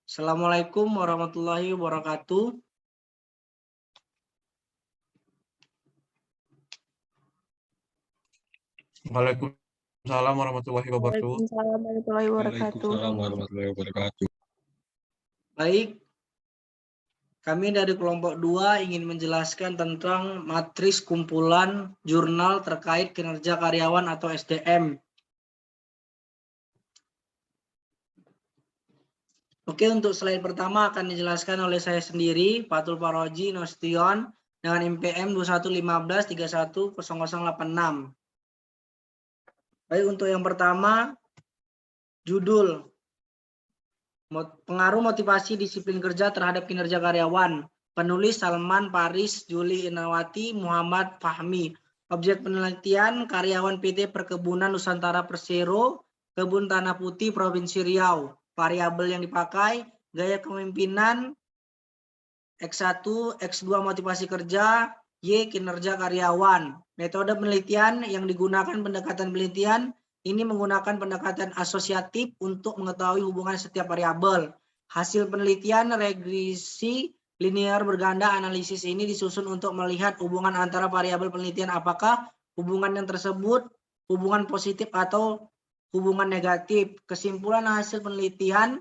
Assalamualaikum warahmatullahi wabarakatuh. Waalaikumsalam warahmatullahi wabarakatuh. Waalaikumsalam warahmatullahi wabarakatuh. Waalaikumsalam warahmatullahi wabarakatuh. Baik, kami dari kelompok 2 ingin menjelaskan tentang matris kumpulan jurnal terkait kinerja karyawan atau SDM. Oke, untuk slide pertama akan dijelaskan oleh saya sendiri, Fatul Paroji Nostion, dengan MPM 2115310086. Baik, untuk yang pertama, judul pengaruh motivasi disiplin kerja terhadap kinerja karyawan. Penulis Salman Paris, Juli Inawati, Muhammad Fahmi. Objek penelitian karyawan PT Perkebunan Nusantara Persero, Kebun Tanah Putih, Provinsi Riau. Variabel yang dipakai, gaya kepemimpinan, X1, X2 motivasi kerja, Y kinerja karyawan. Metode penelitian yang digunakan pendekatan penelitian ini menggunakan pendekatan asosiatif untuk mengetahui hubungan setiap variabel. Hasil penelitian regresi linear berganda analisis ini disusun untuk melihat hubungan antara variabel penelitian, apakah hubungan yang tersebut hubungan positif atau hubungan negatif. Kesimpulan hasil penelitian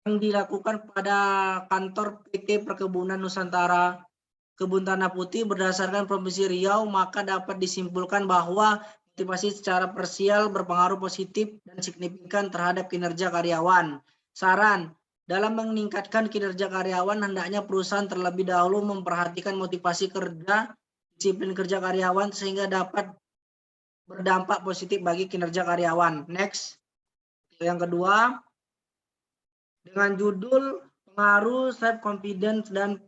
yang dilakukan pada kantor PT Perkebunan Nusantara Kebun Tanah Putih berdasarkan Provinsi Riau, maka dapat disimpulkan bahwa motivasi secara parsial berpengaruh positif dan signifikan terhadap kinerja karyawan. Saran, dalam meningkatkan kinerja karyawan, hendaknya perusahaan terlebih dahulu memperhatikan motivasi kerja, disiplin kerja karyawan sehingga dapat berdampak positif bagi kinerja karyawan. Next, yang kedua, dengan judul pengaruh self confidence dan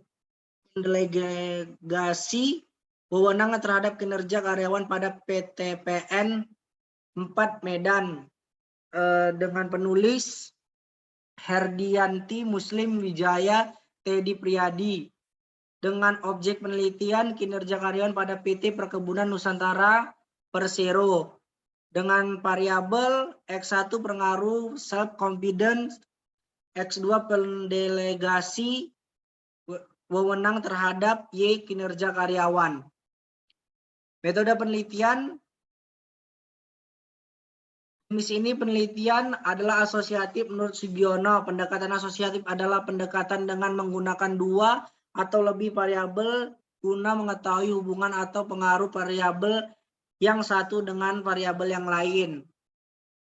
delegasi wewenang terhadap kinerja karyawan pada PTPN 4 Medan, dengan penulis Herdianti Muslim Wijaya Teddy Priyadi, dengan objek penelitian kinerja karyawan pada PT Perkebunan Nusantara Persero, dengan variabel X1 pengaruh self confidence, X2 pendelegasi wewenang terhadap Y kinerja karyawan. Metode penelitian, di sini penelitian adalah asosiatif menurut Sugiono. Pendekatan asosiatif adalah pendekatan dengan menggunakan 2 atau lebih variabel guna mengetahui hubungan atau pengaruh variabel yang satu dengan variabel yang lain.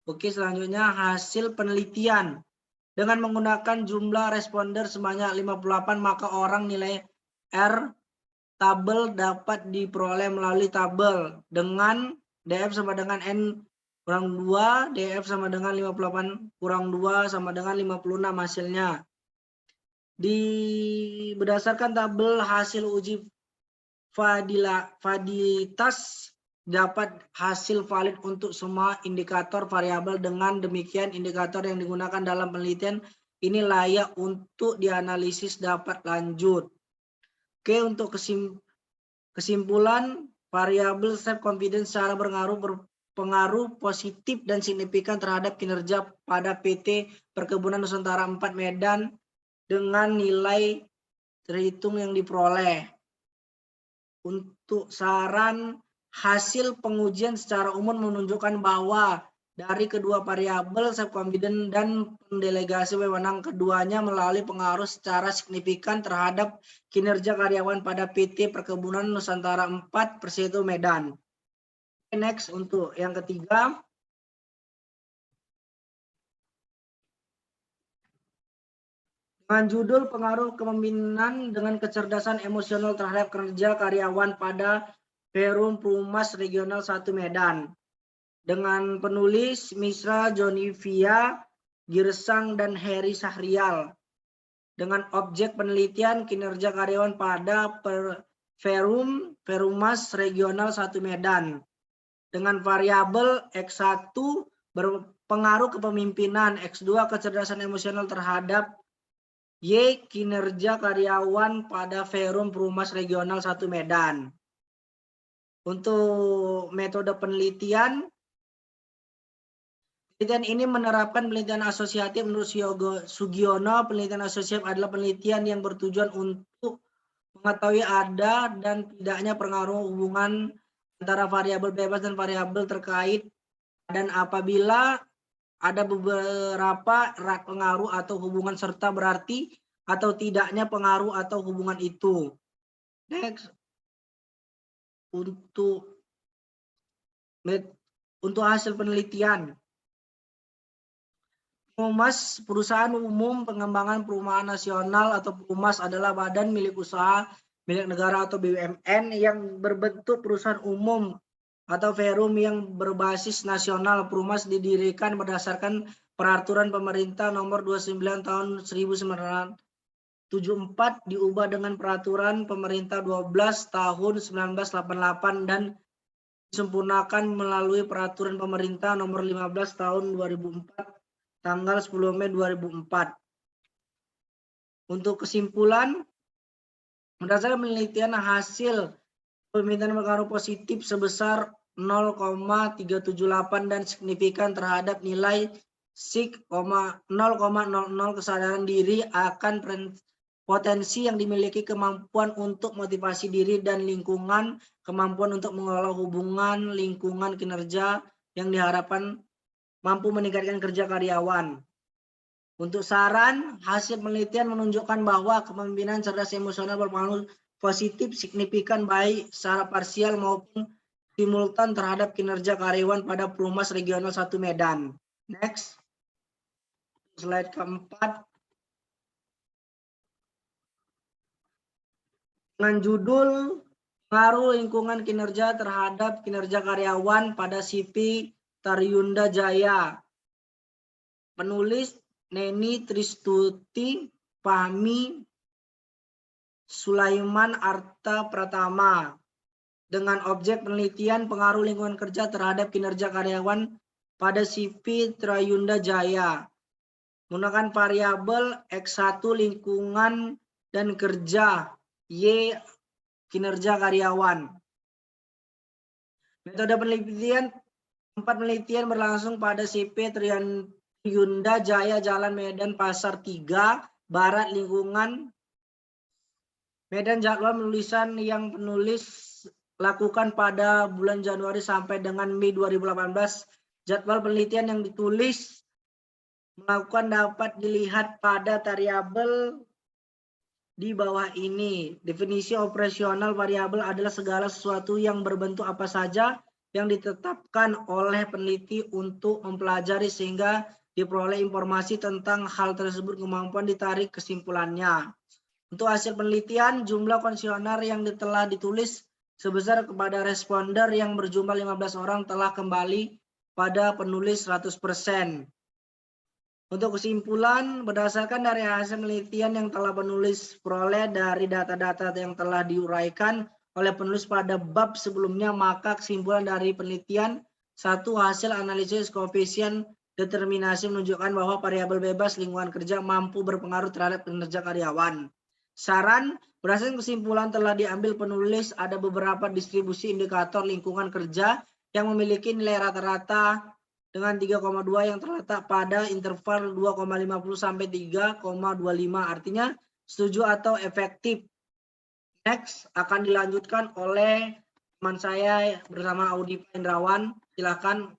Oke, selanjutnya hasil penelitian. Dengan menggunakan jumlah responder sebanyak 58, maka orang nilai R tabel dapat diperoleh melalui tabel dengan DF sama dengan N kurang 2, DF sama dengan 58 kurang 2 sama dengan 56 hasilnya. Berdasarkan tabel hasil uji validitas dapat hasil valid untuk semua indikator variabel. Dengan demikian indikator yang digunakan dalam penelitian ini layak untuk dianalisis dapat lanjut. Oke, untuk kesimpulan, variabel self confidence secara berpengaruh positif dan signifikan terhadap kinerja pada PT Perkebunan Nusantara 4 Medan dengan nilai terhitung yang diperoleh. Untuk saran, hasil pengujian secara umum menunjukkan bahwa dari kedua variabel self confidence dan pendelegasi wewenang keduanya melalui pengaruh secara signifikan terhadap kinerja karyawan pada PT Perkebunan Nusantara 4 Persero Medan. Next, untuk yang ketiga, dengan judul pengaruh kepemimpinan dengan kecerdasan emosional terhadap kerja karyawan pada Perum Perumas Regional 1 Medan, dengan penulis Misra Jonivia Girsang dan Heri Sahrial, dengan objek penelitian kinerja karyawan pada Perumas Regional 1 Medan, dengan variabel X1 berpengaruh kepemimpinan, X2 kecerdasan emosional terhadap Y kinerja karyawan pada Perum Perumas Regional 1 Medan. Untuk metode penelitian Penelitian ini menerapkan penelitian asosiatif menurut Sugiono. Penelitian asosiatif adalah penelitian yang bertujuan untuk mengetahui ada dan tidaknya pengaruh hubungan antara variabel bebas dan variabel terkait, dan apabila ada beberapa pengaruh atau hubungan serta berarti atau tidaknya pengaruh atau hubungan itu. Next, untuk hasil penelitian. PRUMAS, Perusahaan Umum Pengembangan Perumahan Nasional atau PRUMAS adalah badan milik usaha milik negara atau BUMN yang berbentuk perusahaan umum atau verum yang berbasis nasional. PRUMAS didirikan berdasarkan peraturan pemerintah nomor 29 tahun 1974 diubah dengan peraturan pemerintah 12 tahun 1988 dan disempurnakan melalui peraturan pemerintah nomor 15 tahun 2004 tanggal 10 Mei 2004. Untuk kesimpulan, berdasarkan penelitian hasil pemerintahan berpengaruh positif sebesar 0,378 dan signifikan terhadap nilai SIG 0,00 kesadaran diri akan potensi yang dimiliki, kemampuan untuk motivasi diri dan lingkungan, kemampuan untuk mengelola hubungan lingkungan, kinerja yang diharapkan mampu meningkatkan kerja karyawan. Untuk saran, hasil penelitian menunjukkan bahwa kepemimpinan cerdas emosional berpengaruh positif signifikan baik secara parsial maupun simultan terhadap kinerja karyawan pada PRUMAS Regional 1 Medan. Next. Slide keempat. Dengan judul pengaruh lingkungan kinerja terhadap kinerja karyawan pada CV Taryunda Jaya. Penulis Neni Tristuti Fahmi Sulaiman Arta Pratama. Dengan objek penelitian pengaruh lingkungan kerja terhadap kinerja karyawan pada CV Taryunda Jaya. Menggunakan variabel X1 lingkungan dan kerja, Y kinerja karyawan. Metode penelitian. Tempat penelitian berlangsung pada CV Taryunda Jaya, Jalan Medan Pasar 3, Barat Lingkungan, Medan. Jadwal penulisan yang penulis lakukan pada bulan Januari sampai dengan Mei 2018. Jadwal penelitian yang ditulis melakukan dapat dilihat pada variabel di bawah ini. Definisi operasional variabel adalah segala sesuatu yang berbentuk apa saja yang ditetapkan oleh peneliti untuk mempelajari sehingga diperoleh informasi tentang hal tersebut, kemampuan ditarik kesimpulannya. Untuk hasil penelitian, jumlah kuesioner yang telah ditulis sebesar kepada responder yang berjumlah 15 orang telah kembali pada penulis 100%. Untuk kesimpulan, berdasarkan dari hasil penelitian yang telah penulis peroleh dari data-data yang telah diuraikan oleh penulis pada bab sebelumnya, maka kesimpulan dari penelitian, satu, hasil analisis koefisien determinasi menunjukkan bahwa variabel bebas lingkungan kerja mampu berpengaruh terhadap kinerja karyawan. Saran, berdasarkan kesimpulan telah diambil penulis, ada beberapa distribusi indikator lingkungan kerja yang memiliki nilai rata-rata dengan 3,2 yang terletak pada interval 2,50 sampai 3,25, artinya setuju atau efektif. Next akan dilanjutkan oleh teman saya bersama Audi Indrawan. Silakan.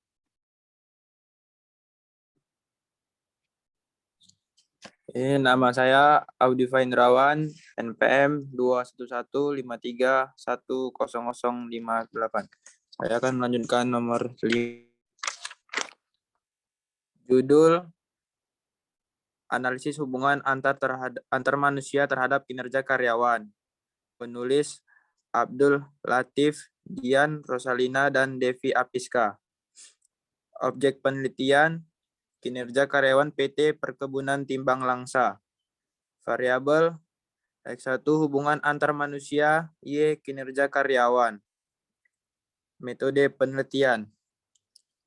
Nama saya Audi Indrawan, NPM 21153100058. Saya akan melanjutkan nomor 5. Judul Analisis Hubungan antar manusia terhadap kinerja karyawan. Penulis Abdul Latif, Dian Rosalina, dan Devi Apiska. Objek penelitian, kinerja karyawan PT Perkebunan Timbang Langsa. Variabel, X1 hubungan antar manusia, Y kinerja karyawan. Metode penelitian.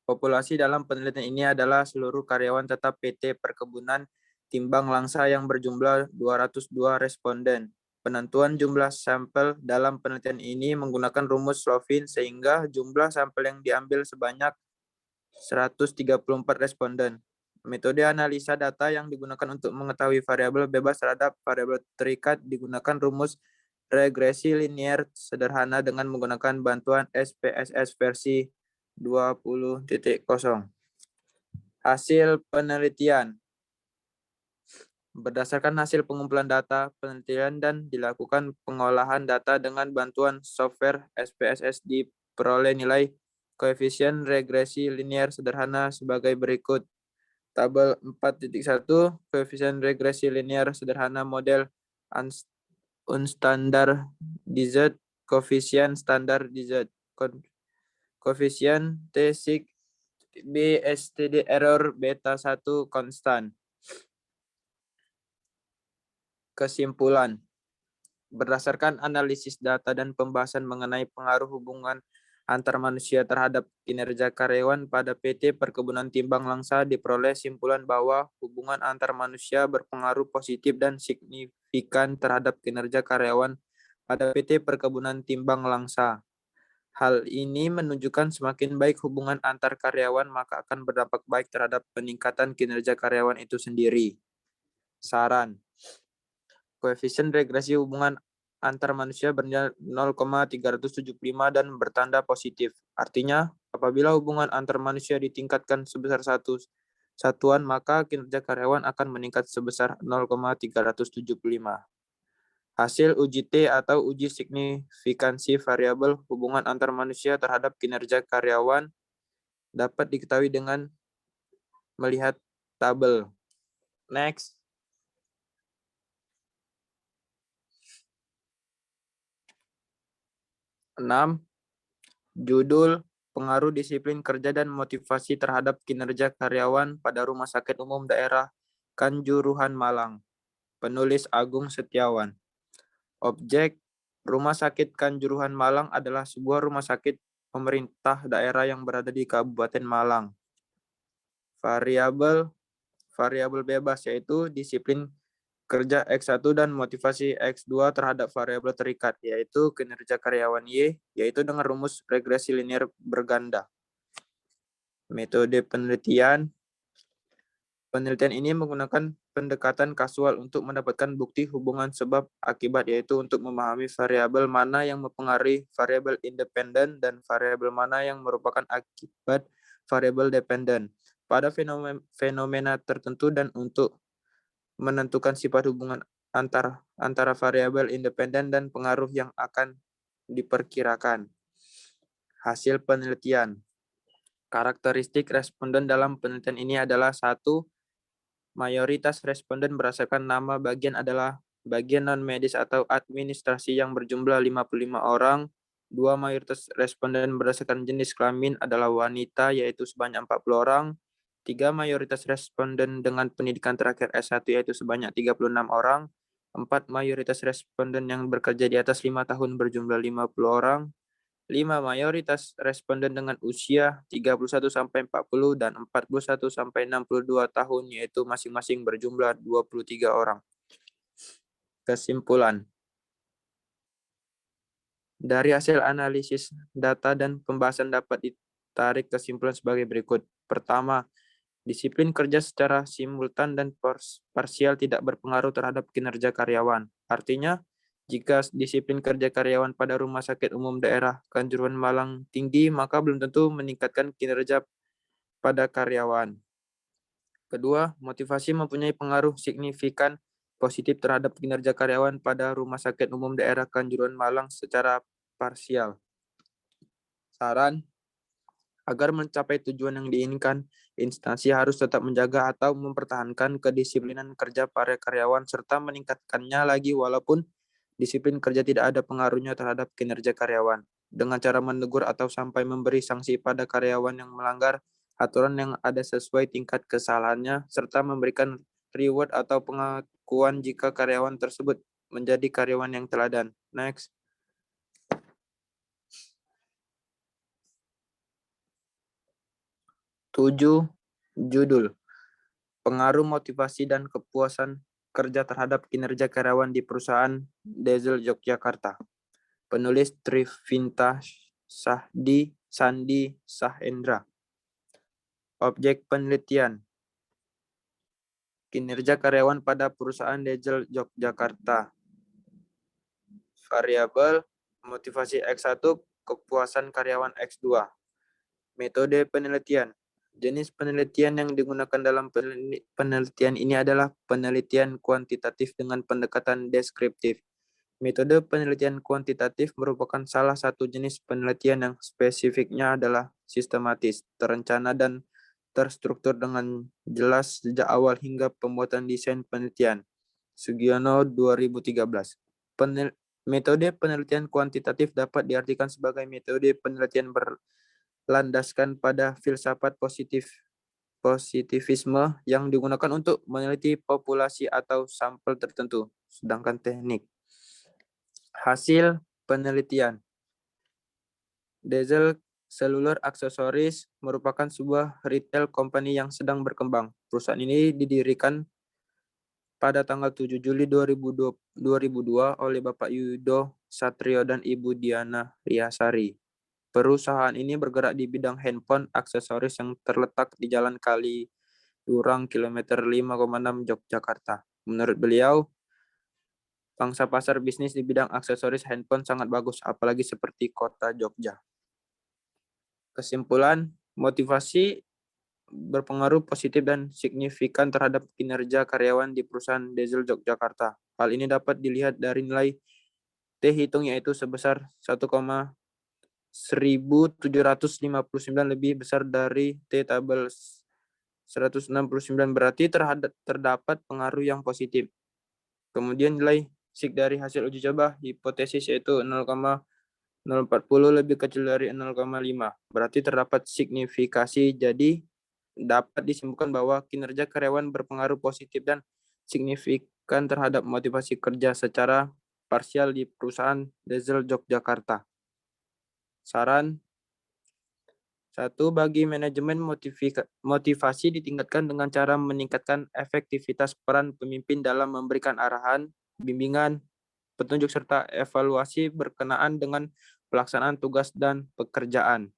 Populasi dalam penelitian ini adalah seluruh karyawan tetap PT Perkebunan Timbang Langsa yang berjumlah 202 responden. Penentuan jumlah sampel dalam penelitian ini menggunakan rumus Slovin sehingga jumlah sampel yang diambil sebanyak 134 responden. Metode analisa data yang digunakan untuk mengetahui variabel bebas terhadap variabel terikat digunakan rumus regresi linier sederhana dengan menggunakan bantuan SPSS versi 20.0. Hasil penelitian. Berdasarkan hasil pengumpulan data, penelitian dan dilakukan pengolahan data dengan bantuan software SPSS diperoleh nilai koefisien regresi linier sederhana sebagai berikut. Tabel 4.1, koefisien regresi linier sederhana model unstandardized, koefisien standardized, koefisien T6 BSTD error beta 1 konstan. Kesimpulan. Berdasarkan analisis data dan pembahasan mengenai pengaruh hubungan antar manusia terhadap kinerja karyawan pada PT Perkebunan Timbang Langsa diperoleh simpulan bahwa hubungan antar manusia berpengaruh positif dan signifikan terhadap kinerja karyawan pada PT Perkebunan Timbang Langsa. Hal ini menunjukkan semakin baik hubungan antar karyawan maka akan berdampak baik terhadap peningkatan kinerja karyawan itu sendiri. Saran. Koefisien regresi hubungan antar manusia bernilai 0,375 dan bertanda positif. Artinya, apabila hubungan antar manusia ditingkatkan sebesar satu satuan, maka kinerja karyawan akan meningkat sebesar 0,375. Hasil uji T atau uji signifikansi variabel hubungan antar manusia terhadap kinerja karyawan dapat diketahui dengan melihat tabel. Next. Enam, judul pengaruh disiplin kerja dan motivasi terhadap kinerja karyawan pada Rumah Sakit Umum Daerah Kanjuruhan Malang. Penulis Agung Setiawan. Objek Rumah Sakit Kanjuruhan Malang adalah sebuah rumah sakit pemerintah daerah yang berada di Kabupaten Malang. Variabel bebas yaitu disiplin kerja X1 dan motivasi X2 terhadap variabel terikat, yaitu kinerja karyawan Y, yaitu dengan rumus regresi linier berganda. Metode penelitian. Penelitian ini menggunakan pendekatan kasual untuk mendapatkan bukti hubungan sebab akibat, yaitu untuk memahami variabel mana yang mempengaruhi variabel independen dan variabel mana yang merupakan akibat variabel dependen pada fenomena tertentu dan untuk menentukan sifat hubungan antara variabel independen dan pengaruh yang akan diperkirakan. Hasil penelitian. Karakteristik responden dalam penelitian ini adalah 1. Mayoritas responden berdasarkan nama bagian adalah bagian non-medis atau administrasi yang berjumlah 55 orang. 2. Mayoritas responden berdasarkan jenis kelamin adalah wanita yaitu sebanyak 40 orang. 3. Mayoritas responden dengan pendidikan terakhir S1 yaitu sebanyak 36 orang. 4. Mayoritas responden yang bekerja di atas 5 tahun berjumlah 50 orang. 5. Mayoritas responden dengan usia 31 sampai 40 dan 41 sampai 62 tahun yaitu masing-masing berjumlah 23 orang. Kesimpulan. Dari hasil analisis data dan pembahasan dapat ditarik kesimpulan sebagai berikut. Pertama, disiplin kerja secara simultan dan parsial tidak berpengaruh terhadap kinerja karyawan. Artinya, jika disiplin kerja karyawan pada Rumah Sakit Umum Daerah Kanjuruhan Malang tinggi, maka belum tentu meningkatkan kinerja pada karyawan. Kedua, motivasi mempunyai pengaruh signifikan positif terhadap kinerja karyawan pada Rumah Sakit Umum Daerah Kanjuruhan Malang secara parsial. Saran, agar mencapai tujuan yang diinginkan, instansi harus tetap menjaga atau mempertahankan kedisiplinan kerja para karyawan serta meningkatkannya lagi walaupun disiplin kerja tidak ada pengaruhnya terhadap kinerja karyawan. Dengan cara menegur atau sampai memberi sanksi pada karyawan yang melanggar aturan yang ada sesuai tingkat kesalahannya, serta memberikan reward atau pengakuan jika karyawan tersebut menjadi karyawan yang teladan. Next. Tujuh, judul. Pengaruh motivasi dan kepuasan kerja terhadap kinerja karyawan di perusahaan Diesel Yogyakarta. Penulis Trivinta Sandi Sahendra. Objek penelitian. Kinerja karyawan pada perusahaan Diesel Yogyakarta. Variabel motivasi X1, kepuasan karyawan X2. Metode penelitian. Jenis penelitian yang digunakan dalam penelitian ini adalah penelitian kuantitatif dengan pendekatan deskriptif. Metode penelitian kuantitatif merupakan salah satu jenis penelitian yang spesifiknya adalah sistematis, terencana, dan terstruktur dengan jelas sejak awal hingga pembuatan desain penelitian. Sugiono 2013. Metode penelitian kuantitatif dapat diartikan sebagai metode penelitian berlandaskan pada filsafat positivisme yang digunakan untuk meneliti populasi atau sampel tertentu, sedangkan teknik. Hasil penelitian. Diesel Cellular Accessories merupakan sebuah retail company yang sedang berkembang. Perusahaan ini didirikan pada tanggal 7 Juli 2002 oleh Bapak Yudo Satrio dan Ibu Diana Riasari. Perusahaan ini bergerak di bidang handphone aksesoris yang terletak di Jalan Kaliurang, kilometer 5,6 Yogyakarta. Menurut beliau, pangsa pasar bisnis di bidang aksesoris handphone sangat bagus, apalagi seperti kota Jogja. Kesimpulan, motivasi berpengaruh positif dan signifikan terhadap kinerja karyawan di perusahaan Diesel Yogyakarta. Hal ini dapat dilihat dari nilai T hitung yaitu sebesar 1,1759 lebih besar dari T tabel 169, berarti terdapat pengaruh yang positif. Kemudian nilai sig dari hasil uji coba hipotesis yaitu 0,040 lebih kecil dari 0,5. Berarti terdapat signifikasi, jadi dapat disimpulkan bahwa kinerja karyawan berpengaruh positif dan signifikan terhadap motivasi kerja secara parsial di perusahaan Diesel Yogyakarta. Saran 1. Bagi manajemen, motivasi ditingkatkan dengan cara meningkatkan efektivitas peran pemimpin dalam memberikan arahan, bimbingan, petunjuk, serta evaluasi berkenaan dengan pelaksanaan tugas dan pekerjaan.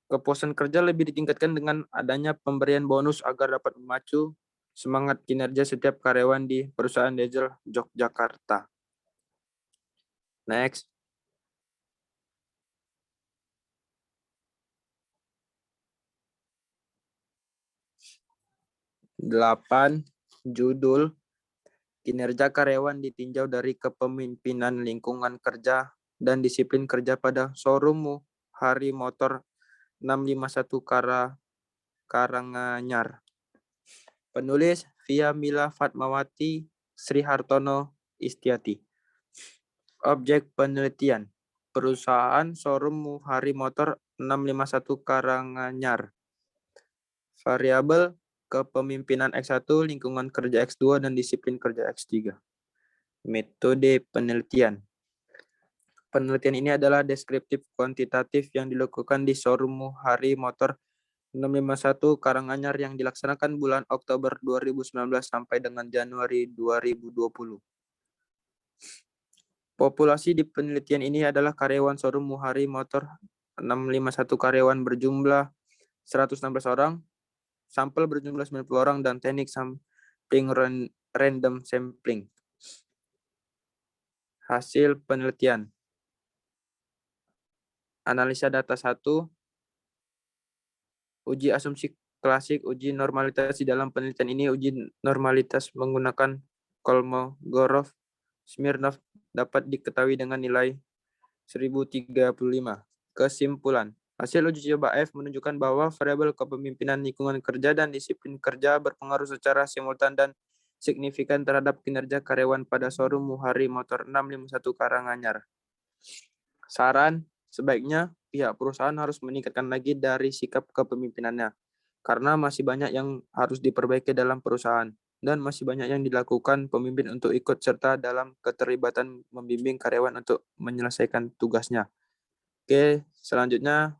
Kepuasan kerja lebih ditingkatkan dengan adanya pemberian bonus agar dapat memacu semangat kinerja setiap karyawan di perusahaan Diesel Yogyakarta. Next. Delapan, judul kinerja karyawan ditinjau dari kepemimpinan lingkungan kerja dan disiplin kerja pada showroom Hari Motor 651 Karanganyar. Penulis Via Mila Fatmawati Sri Hartono Istiati. Objek penelitian. Perusahaan showroom Hari Motor 651 Karanganyar. Variabel kepemimpinan X1, lingkungan kerja X2, dan disiplin kerja X3. Metode penelitian. Penelitian ini adalah deskriptif kuantitatif yang dilakukan di showroom Hari Motor 651 Karanganyar yang dilaksanakan bulan Oktober 2019 sampai dengan Januari 2020. Populasi di penelitian ini adalah karyawan showroom Hari Motor 651 karyawan berjumlah 116 orang, sampel berjumlah 90 orang, dan teknik sampling random sampling. Hasil penelitian. Analisa data 1. Uji asumsi klasik, uji normalitas. Di dalam penelitian ini, uji normalitas menggunakan Kolmogorov Smirnov dapat diketahui dengan nilai 1035. Kesimpulan. Hasil uji coba F menunjukkan bahwa variabel kepemimpinan lingkungan kerja dan disiplin kerja berpengaruh secara simultan dan signifikan terhadap kinerja karyawan pada showroom Hari Motor 651 Karanganyar. Saran, sebaiknya pihak perusahaan harus meningkatkan lagi dari sikap kepemimpinannya, karena masih banyak yang harus diperbaiki dalam perusahaan, dan masih banyak yang dilakukan pemimpin untuk ikut serta dalam keterlibatan membimbing karyawan untuk menyelesaikan tugasnya. Oke, selanjutnya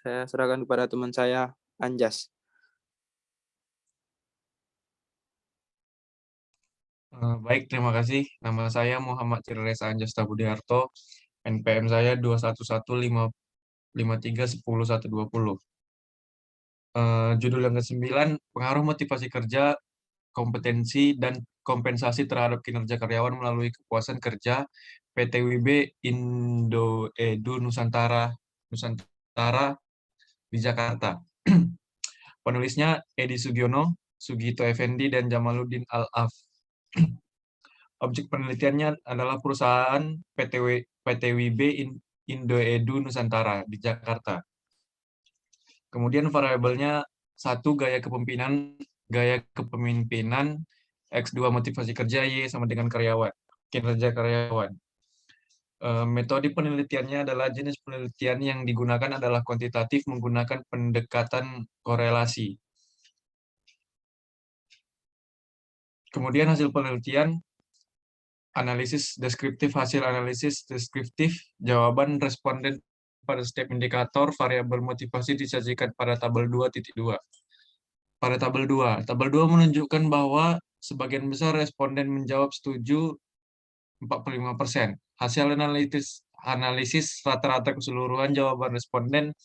saya serahkan kepada teman saya, Anjas. Baik, terima kasih. Nama saya Muhammad Cirelesa Anjasta Budiharto. NPM saya 211553100120. Judul yang ke-9, pengaruh motivasi kerja, kompetensi, dan kompensasi terhadap kinerja karyawan melalui kepuasan kerja PT WIB Indo-Edu Nusantara di Jakarta. Penulisnya Edi Sugiono, Sugito Effendi, dan Jamaluddin Al-Af. Objek penelitiannya adalah perusahaan PT WIB Indo-Edu Nusantara di Jakarta. Kemudian variabelnya 1 gaya kepemimpinan, X2 motivasi kerja, Y sama dengan kinerja karyawan. Metode penelitiannya adalah jenis penelitian yang digunakan adalah kuantitatif menggunakan pendekatan korelasi. Kemudian hasil penelitian, hasil analisis deskriptif, jawaban responden pada setiap indikator variabel motivasi disajikan pada tabel 2.2. Pada tabel 2 menunjukkan bahwa sebagian besar responden menjawab setuju 45%. Hasil analisis rata-rata keseluruhan jawaban responden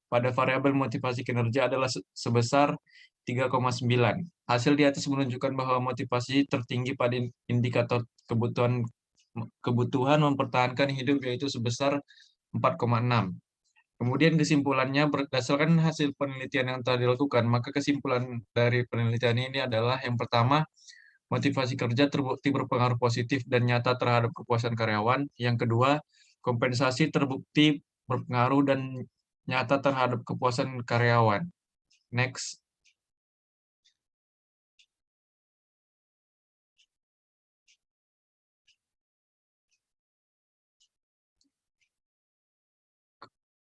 pada variabel motivasi kinerja adalah sebesar 3,9. Hasil di atas menunjukkan bahwa motivasi tertinggi pada indikator kebutuhan mempertahankan hidup yaitu sebesar 4,6. Kemudian kesimpulannya berdasarkan hasil penelitian yang telah dilakukan, maka kesimpulan dari penelitian ini adalah yang pertama, motivasi kerja terbukti berpengaruh positif dan nyata terhadap kepuasan karyawan. Yang kedua, kompensasi terbukti berpengaruh dan nyata terhadap kepuasan karyawan. Next.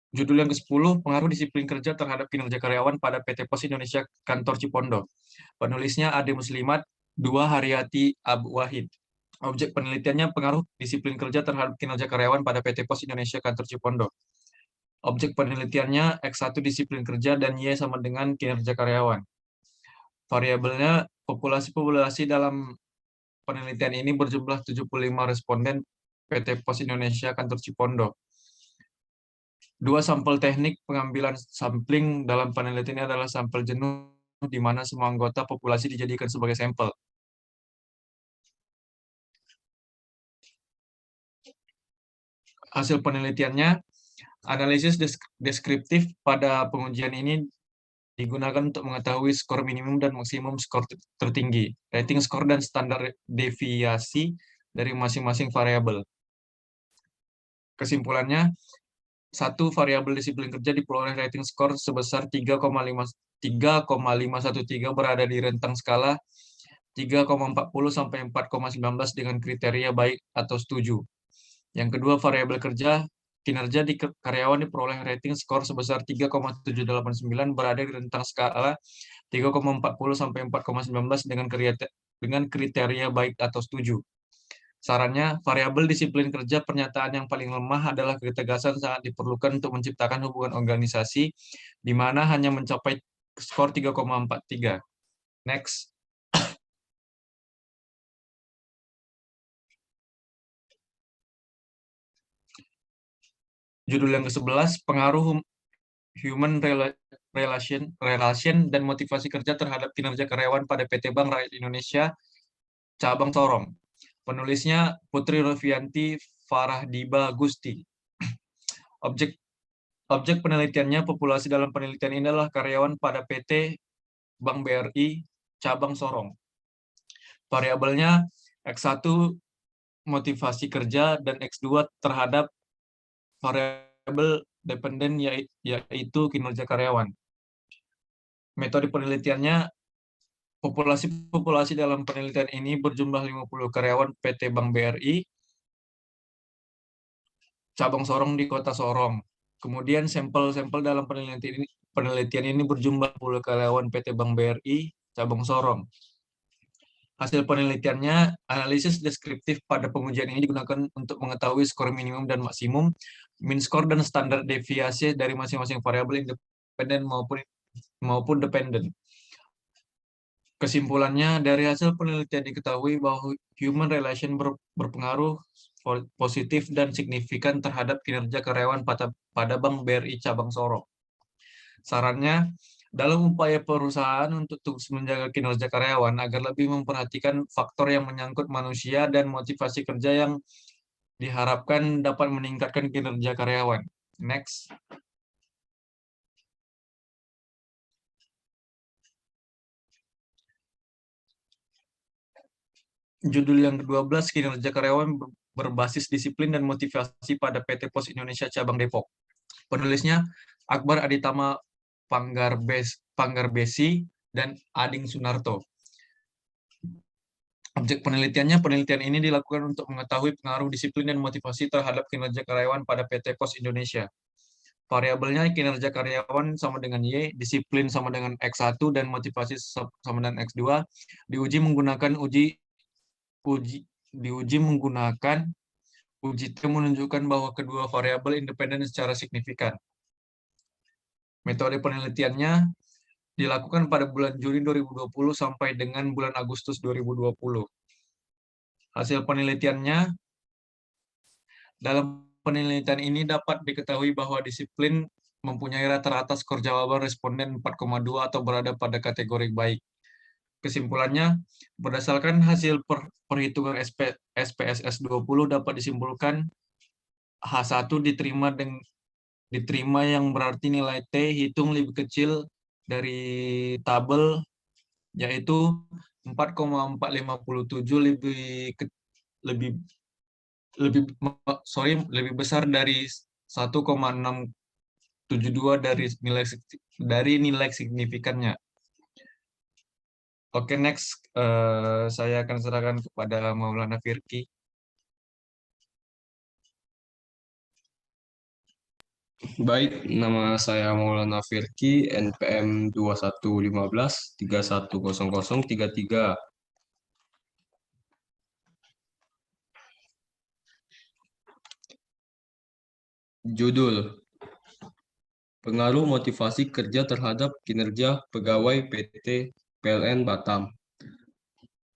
Judul yang ke-10, pengaruh disiplin kerja terhadap kinerja karyawan pada PT Pos Indonesia Kantor Cipondo. Penulisnya Ade Muslimat, Dua Haryati Abu Wahid. Objek penelitiannya pengaruh disiplin kerja terhadap kinerja karyawan pada PT Pos Indonesia Kantor Cipondo. Objek penelitiannya X1 disiplin kerja dan Y sama dengan kinerja karyawan. Variabelnya populasi dalam penelitian ini berjumlah 75 responden PT Pos Indonesia Kantor Cipondo. 2 sampel teknik pengambilan sampling dalam penelitian ini adalah sampel jenuh di mana semua anggota populasi dijadikan sebagai sampel. Hasil penelitiannya, analisis deskriptif pada pengujian ini digunakan untuk mengetahui skor minimum dan maksimum skor tertinggi, rating skor dan standar deviasi dari masing-masing variabel. Kesimpulannya, 1 variabel disiplin kerja diperoleh rating skor sebesar 3,513 berada di rentang skala 3,40 sampai 4,19 dengan kriteria baik atau setuju. Yang kedua, variabel kinerja di karyawan diperoleh rating skor sebesar 3,789 berada di rentang skala 3,40 sampai 4,19 dengan kriteria baik atau setuju. Sarannya, variabel disiplin kerja pernyataan yang paling lemah adalah ketegasan sangat diperlukan untuk menciptakan hubungan organisasi di mana hanya mencapai skor 3,43. Next. Judul yang ke-11, pengaruh human relation dan motivasi kerja terhadap kinerja karyawan pada PT Bank Rakyat Indonesia Cabang Sorong. Penulisnya Putri Rofianti Farahdiba Gusti. Objek penelitiannya populasi dalam penelitian ini adalah karyawan pada PT Bank BRI Cabang Sorong. Variabelnya X1 motivasi kerja dan X2 terhadap variabel dependen yaitu kinerja karyawan. Metode penelitiannya, populasi dalam penelitian ini berjumlah 50 karyawan PT Bank BRI Cabang Sorong di Kota Sorong. Kemudian sampel-sampel dalam penelitian ini berjumlah 10 karyawan PT Bank BRI Cabang Sorong. Hasil penelitiannya, analisis deskriptif pada pengujian ini digunakan untuk mengetahui skor minimum dan maksimum, min skor dan standar deviasi dari masing-masing variabel independen maupun dependen. Kesimpulannya, dari hasil penelitian diketahui bahwa human relation berpengaruh positif dan signifikan terhadap kinerja karyawan pada Bank BRI Cabang Sorong. Sarannya, Dalam upaya perusahaan untuk terus menjaga kinerja karyawan agar lebih memperhatikan faktor yang menyangkut manusia dan motivasi kerja yang diharapkan dapat meningkatkan kinerja karyawan. Next. Judul yang ke-12, kinerja karyawan berbasis disiplin dan motivasi pada PT Pos Indonesia Cabang Depok. Penulisnya Akbar Aditama Panggarbesi dan Ading Sunarto. Objek penelitiannya, penelitian ini dilakukan untuk mengetahui pengaruh disiplin dan motivasi terhadap kinerja karyawan pada PT Pos Indonesia. Variabelnya kinerja karyawan sama dengan Y, disiplin sama dengan X1, dan motivasi sama dengan X2. Diuji menggunakan uji T menunjukkan bahwa kedua variabel independen secara signifikan. Metode penelitiannya dilakukan pada bulan Juni 2020 sampai dengan bulan Agustus 2020. Hasil penelitiannya, dalam penelitian ini dapat diketahui bahwa disiplin mempunyai rata-rata skor jawaban responden 4,2 atau berada pada kategori baik. Kesimpulannya, berdasarkan hasil perhitungan SPSS 20 dapat disimpulkan H1 diterima yang berarti nilai T hitung lebih kecil dari tabel, yaitu 4,457 lebih besar dari 1,672 dari nilai signifikannya. Oke, next. Saya akan serahkan kepada Maulana Firki. Baik, nama saya Maulana Firki, NPM 2115 310033. Judul: Pengaruh motivasi kerja terhadap kinerja pegawai PT PLN Batam.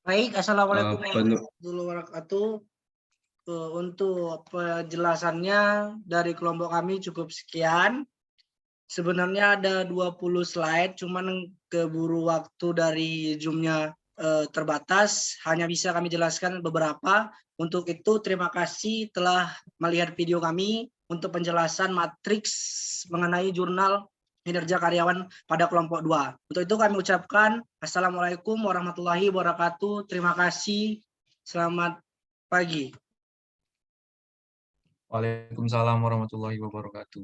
Baik, Assalamualaikum warahmatullahi wabarakatuh. Untuk penjelasannya dari kelompok kami cukup sekian. Sebenarnya ada 20 slide, cuman keburu waktu dari Zoom-nya terbatas, hanya bisa kami jelaskan beberapa. Untuk itu, terima kasih telah melihat video kami untuk penjelasan matriks mengenai jurnal kinerja karyawan pada kelompok 2. Untuk itu kami ucapkan Assalamualaikum warahmatullahi wabarakatuh. Terima kasih. Selamat pagi. Waalaikumsalam warahmatullahi wabarakatuh.